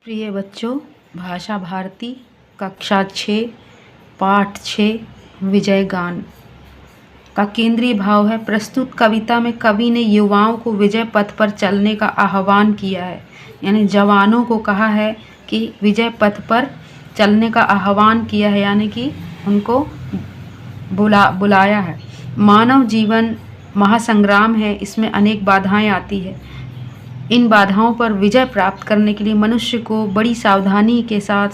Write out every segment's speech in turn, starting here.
प्रिय बच्चों, भाषा भारती कक्षा 6 पाठ 6 विजय गान का केंद्रीय भाव है। प्रस्तुत कविता में कवि ने युवाओं को विजय पथ पर चलने का आह्वान किया है, यानी जवानों को कहा है कि विजय पथ पर चलने का आह्वान किया है, यानी कि उनको बुलाया है। मानव जीवन महासंग्राम है, इसमें अनेक बाधाएं आती है। इन बाधाओं पर विजय प्राप्त करने के लिए मनुष्य को बड़ी सावधानी के साथ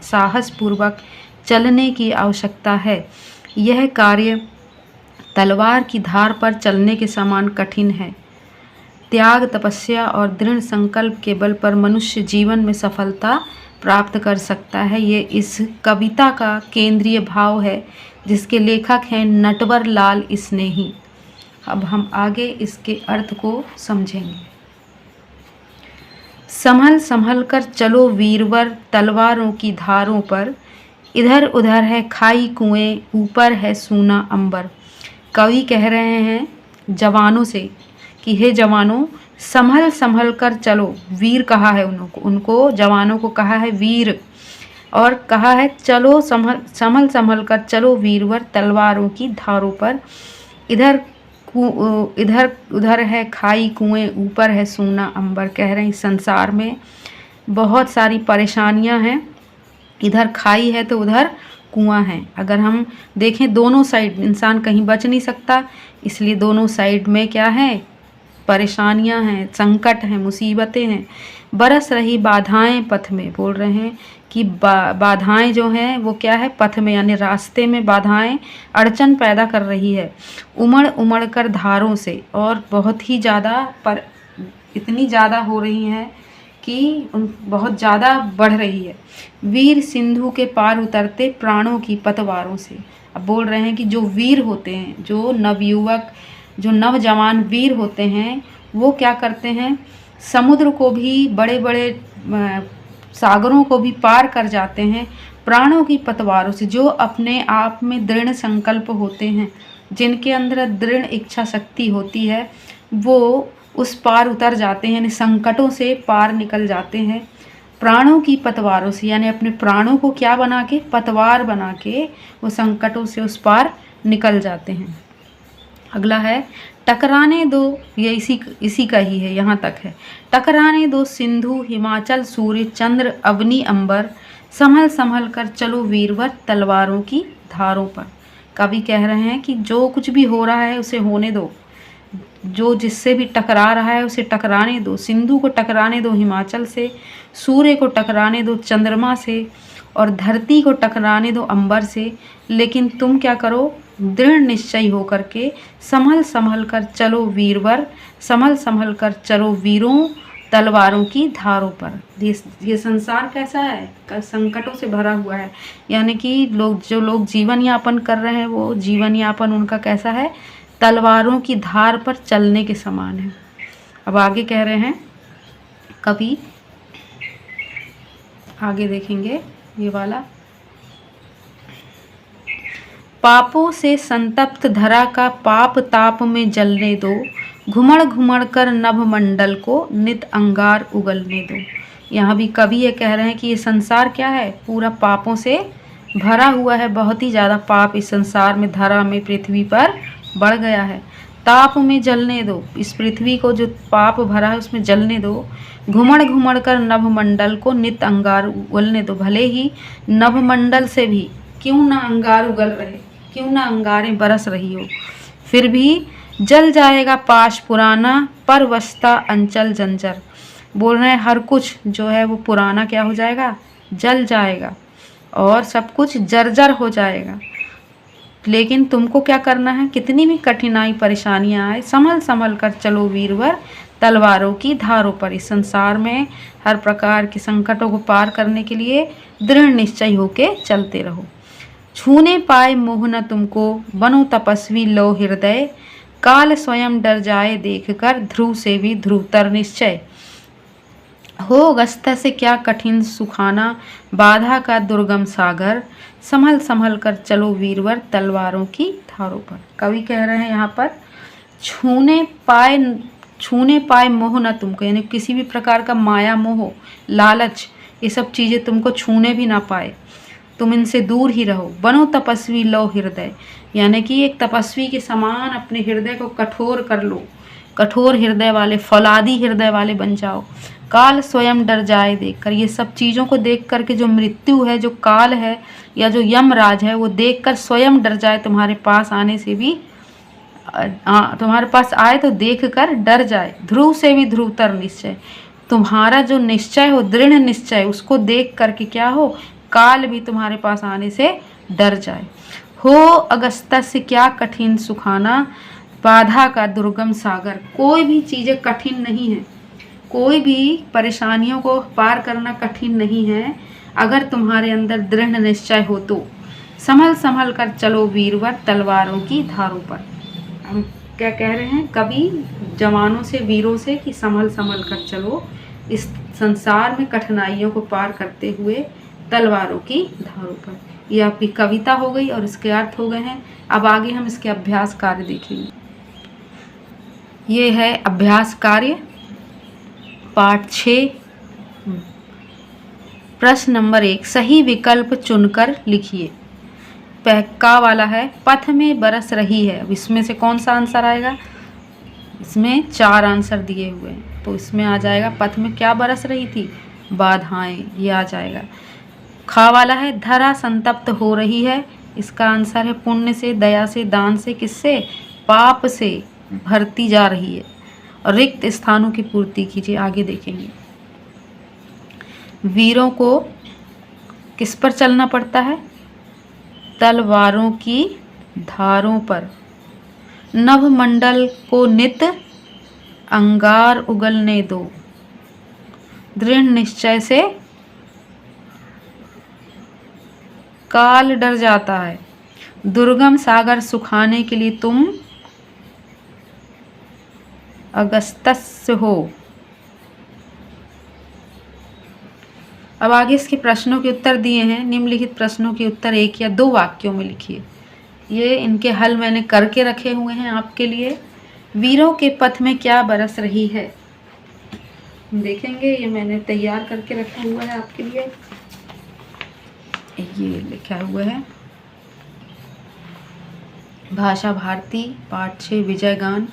साहस पूर्वक चलने की आवश्यकता है। यह कार्य तलवार की धार पर चलने के समान कठिन है। त्याग, तपस्या और दृढ़ संकल्प के बल पर मनुष्य जीवन में सफलता प्राप्त कर सकता है। ये इस कविता का केंद्रीय भाव है, जिसके लेखक हैं नटवर लाल स्नेही। अब हम आगे इसके अर्थ को समझेंगे। संभल संभल कर चलो वीरवर तलवारों की धारों पर, इधर उधर है खाई कुएं, ऊपर है सूना अंबर। कवि कह रहे हैं जवानों से कि हे जवानों, संभल संभल कर चलो। वीर कहा है उनको जवानों को कहा है वीर, और कहा है चलो संभल संभल कर चलो वीरवर तलवारों की धारों पर। इधर उधर है खाई कुएं, ऊपर है सूना अंबर। कह रहे हैं इस संसार में बहुत सारी परेशानियां हैं, इधर खाई है तो उधर कुआं है। अगर हम देखें दोनों साइड, इंसान कहीं बच नहीं सकता, इसलिए दोनों साइड में क्या है, परेशानियां हैं, संकट हैं, मुसीबतें हैं। बरस रही बाधाएं पथ में, बोल रहे हैं कि बाधाएं जो हैं वो क्या है, पथ में यानी रास्ते में बाधाएं अड़चन पैदा कर रही है। उमड़ उमड़ कर धारों से, और बहुत ही ज़्यादा, पर इतनी ज़्यादा हो रही हैं कि बहुत ज़्यादा बढ़ रही है। वीर सिंधु के पार उतरते प्राणों की पतवारों से। अब बोल रहे हैं कि जो वीर होते हैं, जो नवयुवक, जो नवजवान वीर होते हैं, वो क्या करते हैं, समुद्र को भी, बड़े बड़े सागरों को भी पार कर जाते हैं प्राणों की पतवारों से। जो अपने आप में दृढ़ संकल्प होते हैं, जिनके अंदर दृढ़ इच्छा शक्ति होती है, वो उस पार उतर जाते हैं, यानी संकटों से पार निकल जाते हैं प्राणों की पतवारों से, यानी अपने प्राणों को क्या बना के, पतवार बना के वो संकटों से उस पार निकल जाते हैं। अगला है टकराने दो, ये इसी का ही है, यहाँ तक है। टकराने दो सिंधु हिमाचल सूर्य चंद्र अवनी अंबर, संभल संभल कर चलो वीरवर तलवारों की धारों पर। कवि कह रहे हैं कि जो कुछ भी हो रहा है उसे होने दो, जो जिससे भी टकरा रहा है उसे टकराने दो। सिंधु को टकराने दो हिमाचल से, सूर्य को टकराने दो चंद्रमा से, और धरती को टकराने दो अंबर से। लेकिन तुम क्या करो, दृढ़ निश्चय होकर के संभल संभल कर चलो वीरवर, संभल संभल कर चलो वीरों तलवारों की धारों पर। ये संसार कैसा है, संकटों से भरा हुआ है, यानी कि जो लोग जीवन यापन कर रहे हैं, वो जीवन यापन उनका कैसा है, तलवारों की धार पर चलने के समान है। अब आगे कह रहे हैं कवि, आगे देखेंगे ये वाला। पापों से संतप्त धरा का पाप ताप में जलने दो, घुमड़ घुमड़ कर नभ मंडल को नित अंगार उगलने दो। यहाँ भी कवि ये कह रहे हैं कि ये संसार क्या है, पूरा पापों से भरा हुआ है। बहुत ही ज़्यादा पाप इस संसार में, धरा में, पृथ्वी पर बढ़ गया है। ताप में जलने दो, इस पृथ्वी को जो पाप भरा है उसमें जलने दो। घुमड़ घुमड़ कर नभ मंडल को नित अंगार उगलने दो। भले ही नभ मंडल से भी क्यों ना अंगार उगल रहे, क्यों ना अंगारें बरस रही हो, फिर भी जल जाएगा पाश पुराना, पर वस्ता अंचल जंजर। बोल रहे हैं हर कुछ जो है वो पुराना क्या हो जाएगा, जल जाएगा, और सब कुछ जर्जर हो जाएगा। लेकिन तुमको क्या करना है, कितनी भी कठिनाई परेशानियां आए, संभल संभल कर चलो वीरवर तलवारों की धारों पर। इस संसार में हर प्रकार के संकटों को पार करने के लिए दृढ़ निश्चय होके चलते रहो। छूने पाए मोह न तुमको, बनो तपस्वी लो हृदय, काल स्वयं डर जाए देखकर, ध्रुव से भी ध्रुवतर निश्चय। हो गस्ता से क्या कठिन सुखाना, बाधा का दुर्गम सागर, संभल संभल कर चलो वीरवर तलवारों की धारों पर। कवि कह रहे हैं यहाँ पर छूने पाए मोह न तुमको, यानी किसी भी प्रकार का माया मोह, लालच ये सब चीज़ें तुमको छूने भी ना पाए, तुम इनसे दूर ही रहो। बनो तपस्वी लो हृदय, यानी कि एक तपस्वी के समान अपने हृदय को कठोर कर लो, कठोर हृदय वाले, फौलादी हृदय वाले बन जाओ। काल स्वयं डर जाए देखकर, ये सब चीज़ों को देख कर के जो मृत्यु है, जो काल है या जो यमराज है, वो देखकर स्वयं डर जाए, तुम्हारे पास आने से भी तुम्हारे पास आए तो देख कर डर जाए। ध्रुव से भी ध्रुवतर निश्चय, तुम्हारा जो निश्चय हो, दृढ़ निश्चय, उसको देख करके क्या हो, काल भी तुम्हारे पास आने से डर जाए। हो अगस्त्य से क्या कठिन सुखाना, बाधा का दुर्गम सागर, कोई भी चीज़ें कठिन नहीं है, कोई भी परेशानियों को पार करना कठिन नहीं है अगर तुम्हारे अंदर दृढ़ निश्चय हो तो। संभल संभल कर चलो वीरवर तलवारों की धारों पर। हम क्या कह रहे हैं कवि जवानों से, वीरों से, कि संभल संभल कर चलो इस संसार में कठिनाइयों को पार करते हुए तलवारों की धारों पर। ये आपकी कविता हो गई और इसके अर्थ हो गए हैं। अब आगे हम इसके अभ्यास कार्य देखेंगे। ये है अभ्यास कार्य पाठ 6, प्रश्न नंबर 1, सही विकल्प चुनकर लिखिए। का वाला है पथ में बरस रही है, अब इसमें से कौन सा आंसर आएगा, इसमें 4 आंसर दिए हुए हैं, तो इसमें आ जाएगा पथ में क्या बरस रही थी, बाधाएं, ये आ जाएगा। खा वाला है धरा संतप्त हो रही है, इसका आंसर है पुण्य से, दया से, दान से, किससे, पाप से भरती जा रही है। और रिक्त स्थानों की पूर्ति कीजिए, आगे देखेंगे। वीरों को किस पर चलना पड़ता है, तलवारों की धारों पर। नभमंडल को नित अंगार उगलने दो, दृढ़ निश्चय से काल डर जाता है। दुर्गम सागर सुखाने के लिए तुम अगस्त्य हो। अब आगे इसके प्रश्नों के उत्तर दिए हैं। निम्नलिखित प्रश्नों के उत्तर 1 या 2 वाक्यों में लिखिए। ये इनके हल मैंने करके रखे हुए हैं आपके लिए। वीरों के पथ में क्या बरस रही है, देखेंगे। ये मैंने तैयार करके रखा हुआ है आपके लिए, ये लिखा हुआ है भाषा भारती पाठ 6 विजय गान।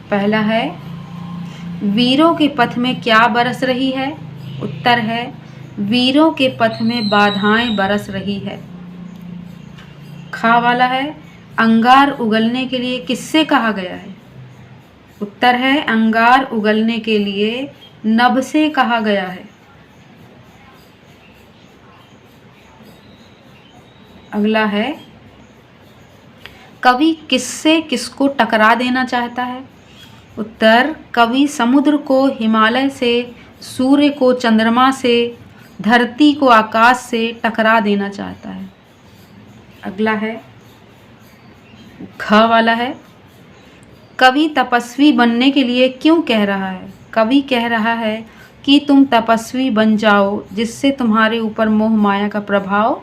पहला है वीरों के पथ में क्या बरस रही है, उत्तर है वीरों के पथ में बाधाएं बरस रही है। खा वाला है अंगार उगलने के लिए किससे कहा गया है, उत्तर है अंगार उगलने के लिए नभ से कहा गया है। अगला है कवि किससे किसको टकरा देना चाहता है, उत्तर कवि समुद्र को हिमालय से, सूर्य को चंद्रमा से, धरती को आकाश से टकरा देना चाहता है। अगला है घ वाला है कवि तपस्वी बनने के लिए क्यों कह रहा है, कवि कह रहा है कि तुम तपस्वी बन जाओ जिससे तुम्हारे ऊपर मोह माया का प्रभाव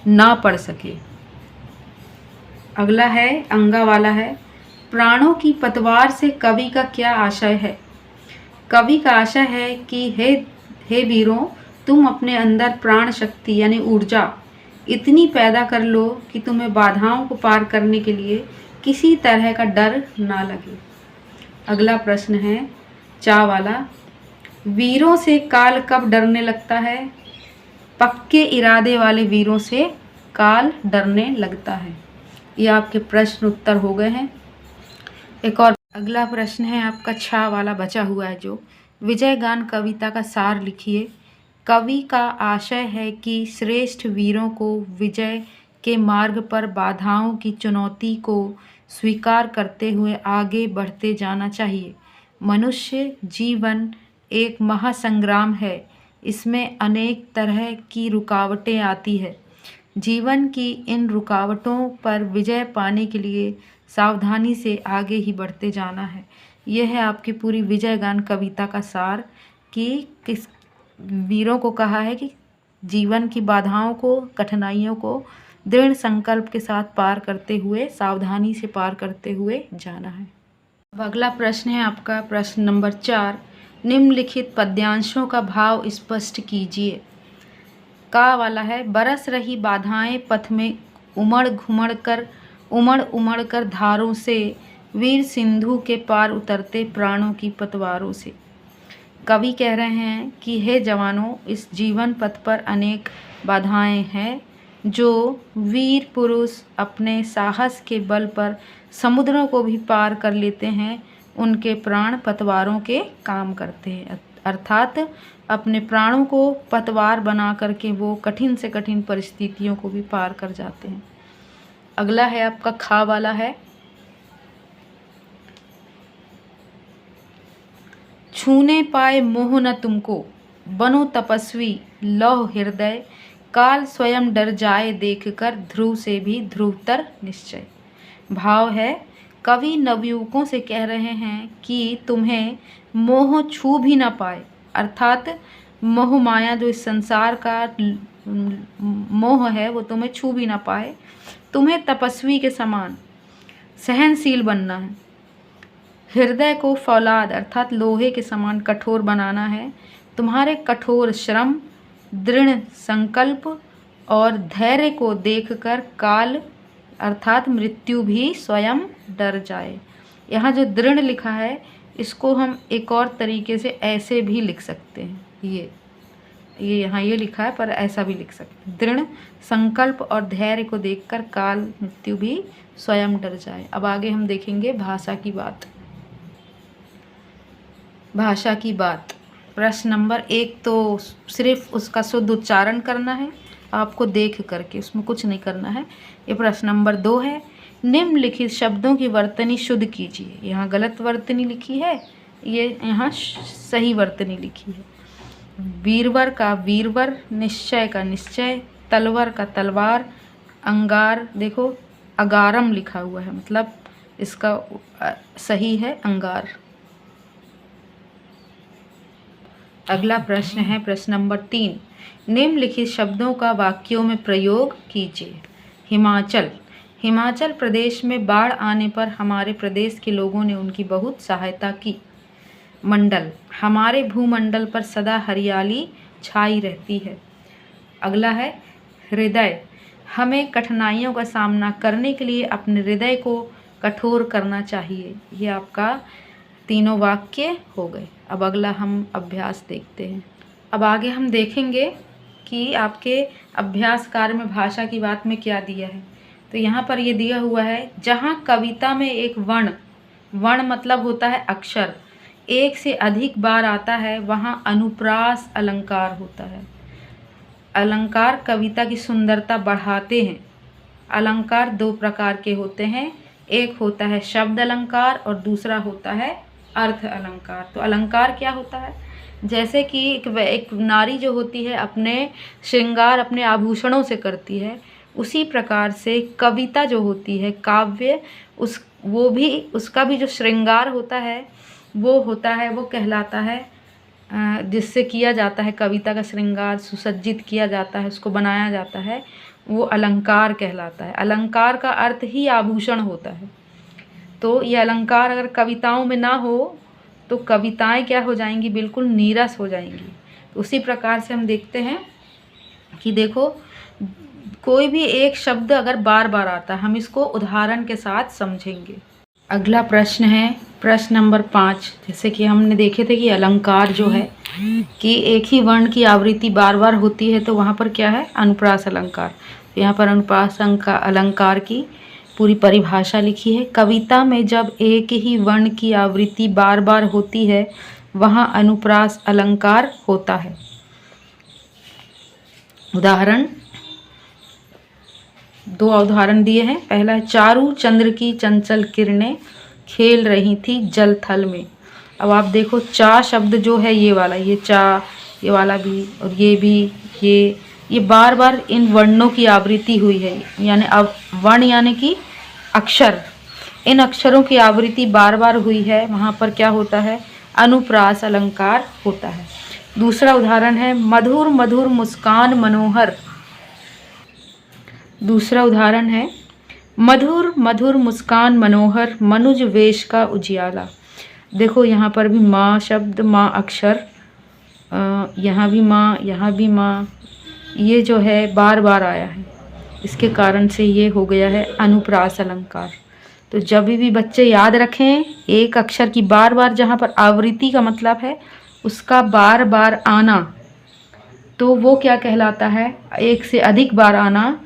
ना पड़ सके। अगला है अंगा वाला है प्राणों की पतवार से कवि का क्या आशय है, कवि का आशय है कि हे वीरों, तुम अपने अंदर प्राण शक्ति यानी ऊर्जा इतनी पैदा कर लो कि तुम्हें बाधाओं को पार करने के लिए किसी तरह का डर ना लगे। अगला प्रश्न है चा वाला वीरों से काल कब डरने लगता है, पक्के इरादे वाले वीरों से काल डरने लगता है। ये आपके प्रश्न उत्तर हो गए हैं। एक और अगला प्रश्न है आपका छा वाला बचा हुआ है, जो विजय गान कविता का सार लिखिए। कवि का आशय है कि श्रेष्ठ वीरों को विजय के मार्ग पर बाधाओं की चुनौती को स्वीकार करते हुए आगे बढ़ते जाना चाहिए। मनुष्य जीवन एक महासंग्राम है, इसमें अनेक तरह की रुकावटें आती है। जीवन की इन रुकावटों पर विजय पाने के लिए सावधानी से आगे ही बढ़ते जाना है। यह है आपकी पूरी विजय गान कविता का सार कि किस वीरों को कहा है कि जीवन की बाधाओं को, कठिनाइयों को दृढ़ संकल्प के साथ पार करते हुए, सावधानी से पार करते हुए जाना है। अब अगला प्रश्न है आपका प्रश्न नंबर 4। निम्नलिखित पद्यांशों का भाव स्पष्ट कीजिए। का वाला है, बरस रही बाधाएं पथ में उमड़ उमड़ कर धारों से, वीर सिंधु के पार उतरते प्राणों की पतवारों से। कवि कह रहे हैं कि हे जवानों, इस जीवन पथ पर अनेक बाधाएं हैं जो वीर पुरुष अपने साहस के बल पर समुद्रों को भी पार कर लेते हैं, उनके प्राण पतवारों के काम करते हैं। अर्थात अपने प्राणों को पतवार बना करके वो कठिन से कठिन परिस्थितियों को भी पार कर जाते हैं। अगला है आपका खा वाला है, छूने पाए मोह न तुमको, बनो तपस्वी लौह हृदय, काल स्वयं डर जाए देखकर, ध्रुव से भी ध्रुवतर निश्चय। भाव है, कवि नवयुवकों से कह रहे हैं कि तुम्हें मोह छू भी ना पाए, अर्थात मोह माया जो इस संसार का मोह है वो तुम्हें छू भी ना पाए। तुम्हें तपस्वी के समान सहनशील बनना है, हृदय को फौलाद अर्थात लोहे के समान कठोर बनाना है। तुम्हारे कठोर श्रम, दृढ़ संकल्प और धैर्य को देखकर काल अर्थात मृत्यु भी स्वयं डर जाए। यहाँ जो दृढ़ लिखा है इसको हम एक और तरीके से ऐसे भी लिख सकते हैं। ये यहाँ ये लिखा है पर ऐसा भी लिख सकते हैं, दृढ़ संकल्प और धैर्य को देखकर काल मृत्यु भी स्वयं डर जाए। अब आगे हम देखेंगे भाषा की बात। भाषा की बात प्रश्न नंबर 1 तो सिर्फ उसका शुद्ध उच्चारण करना है आपको देख करके, उसमें कुछ नहीं करना है। ये प्रश्न नंबर 2 है, निम्नलिखित शब्दों की वर्तनी शुद्ध कीजिए। यहाँ गलत वर्तनी लिखी है, ये यहाँ सही वर्तनी लिखी है। वीरवर का वीरवर, निश्चय का निश्चय, तलवर का तलवार, अंगार देखो अगारम लिखा हुआ है, मतलब इसका सही है अंगार। अगला प्रश्न है प्रश्न नंबर 3, निम्नलिखित शब्दों का वाक्यों में प्रयोग कीजिए। हिमाचल, हिमाचल प्रदेश में बाढ़ आने पर हमारे प्रदेश के लोगों ने उनकी बहुत सहायता की। मंडल, हमारे भूमंडल पर सदा हरियाली छाई रहती है। अगला है हृदय, हमें कठिनाइयों का सामना करने के लिए अपने हृदय को कठोर करना चाहिए। ये आपका तीनों वाक्य हो गए। अब अगला हम अभ्यास देखते हैं। अब आगे हम देखेंगे कि आपके अभ्यास कार्य में भाषा की बात में क्या दिया है। तो यहाँ पर ये दिया हुआ है, जहाँ कविता में एक वर्ण मतलब होता है अक्षर, एक से अधिक बार आता है वहाँ अनुप्रास अलंकार होता है। अलंकार कविता की सुंदरता बढ़ाते हैं। अलंकार 2 प्रकार के होते हैं, एक होता है शब्द अलंकार और दूसरा होता है अर्थ अलंकार। तो अलंकार क्या होता है, जैसे कि एक नारी जो होती है अपने श्रृंगार अपने आभूषणों से करती है, उसी प्रकार से कविता जो होती है काव्य उसका भी जो श्रृंगार होता है वो कहलाता है, जिससे किया जाता है कविता का श्रृंगार सुसज्जित किया जाता है, उसको बनाया जाता है, वो अलंकार कहलाता है। अलंकार का अर्थ ही आभूषण होता है। तो ये अलंकार अगर कविताओं में ना हो तो कविताएं क्या हो जाएंगी, बिल्कुल नीरस हो जाएंगी। तो उसी प्रकार से हम देखते हैं कि देखो कोई भी एक शब्द अगर बार बार आता है हम इसको उदाहरण के साथ समझेंगे। अगला प्रश्न है प्रश्न नंबर 5। जैसे कि हमने देखे थे कि अलंकार जो है कि एक ही वर्ण की आवृत्ति बार बार होती है, तो वहाँ पर क्या है अनुप्रास अलंकार। तो यहाँ पर अनुप्रास अलंकार की पूरी परिभाषा लिखी है। कविता में जब एक ही वर्ण की आवृत्ति बार बार होती है वहाँ अनुप्रास अलंकार होता है। उदाहरण 2 उदाहरण दिए हैं। पहला है, चारू चंद्र की चंचल किरणें खेल रही थी जल थल में। अब आप देखो चा शब्द जो है ये वाला, ये चा, ये वाला भी और ये भी, ये बार बार इन वर्णों की आवृत्ति हुई है, यानी अब वर्ण यानी कि अक्षर, इन अक्षरों की आवृत्ति बार बार हुई है, वहाँ पर क्या होता है अनुप्रास अलंकार होता है। दूसरा उदाहरण है, मधुर मधुर मुस्कान मनोहर। दूसरा उदाहरण है, मधुर मधुर मुस्कान मनोहर मनुज वेश का उजियाला। देखो यहाँ पर भी माँ शब्द, माँ अक्षर, यहाँ भी माँ, यहाँ भी माँ, ये जो है बार बार आया है, इसके कारण से ये हो गया है अनुप्रास अलंकार। तो जब भी बच्चे याद रखें एक अक्षर की बार बार, जहाँ पर आवृत्ति का मतलब है उसका बार बार आना, तो वो क्या कहलाता है, एक से अधिक बार आना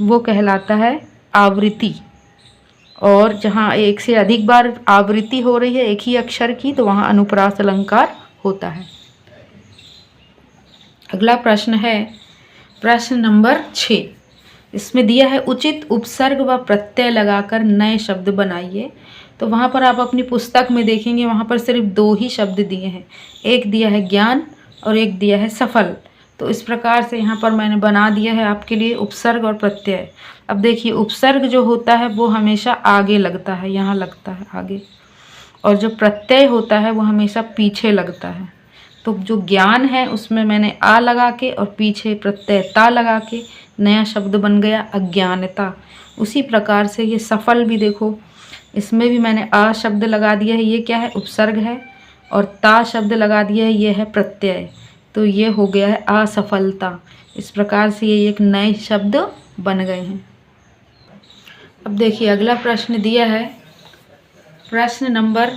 वो कहलाता है आवृत्ति। और जहाँ एक से अधिक बार आवृत्ति हो रही है एक ही अक्षर की, तो वहाँ अनुप्रास अलंकार होता है। अगला प्रश्न है प्रश्न नंबर 6। इसमें दिया है उचित उपसर्ग व प्रत्यय लगाकर नए शब्द बनाइए। तो वहाँ पर आप अपनी पुस्तक में देखेंगे, वहाँ पर सिर्फ 2 ही शब्द दिए हैं, एक दिया है ज्ञान और एक दिया है सफल। तो इस प्रकार से यहाँ पर मैंने बना दिया है आपके लिए उपसर्ग और प्रत्यय। अब देखिए उपसर्ग जो होता है वो हमेशा आगे लगता है, यहाँ लगता है आगे, और जो प्रत्यय होता है वो हमेशा पीछे लगता है। तो जो ज्ञान है उसमें मैंने आ लगा के और पीछे प्रत्यय ता लगा के नया शब्द बन गया अज्ञानता। उसी प्रकार से ये सफल भी देखो, इसमें भी मैंने आ शब्द लगा दिया है, ये क्या है उपसर्ग है, और ता शब्द लगा दिया है, ये है प्रत्यय, तो ये हो गया है असफलता। इस प्रकार से ये एक नए शब्द बन गए हैं। अब देखिए अगला प्रश्न दिया है, प्रश्न नंबर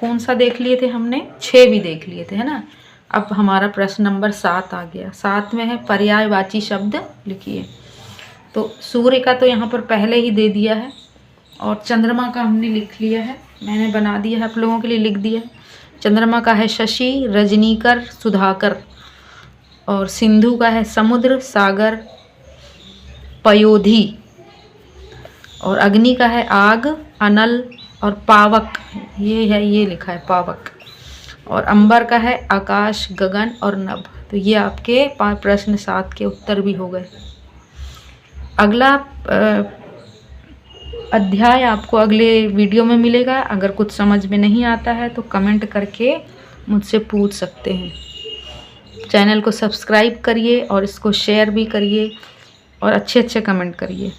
कौन सा देख लिए थे हमने, 6 भी देख लिए थे, है ना। अब हमारा प्रश्न नंबर 7 आ गया। 7 में है पर्यायवाची शब्द लिखिए। तो सूर्य का तो यहाँ पर पहले ही दे दिया है, और चंद्रमा का हमने लिख लिया है, मैंने बना दिया है आप लोगों के लिए, लिख दिया है। चंद्रमा का है शशि, रजनीकर, सुधाकर, और सिंधु का है समुद्र, सागर, पयोधी, और अग्नि का है आग, अनल, और पावक, ये है, ये लिखा है पावक, और अंबर का है आकाश, गगन और नभ। तो ये आपके प्रश्न 7 के उत्तर भी हो गए। अगला अध्याय आपको अगले वीडियो में मिलेगा। अगर कुछ समझ में नहीं आता है तो कमेंट करके मुझसे पूछ सकते हैं। चैनल को सब्सक्राइब करिए और इसको शेयर भी करिए और अच्छे अच्छे कमेंट करिए।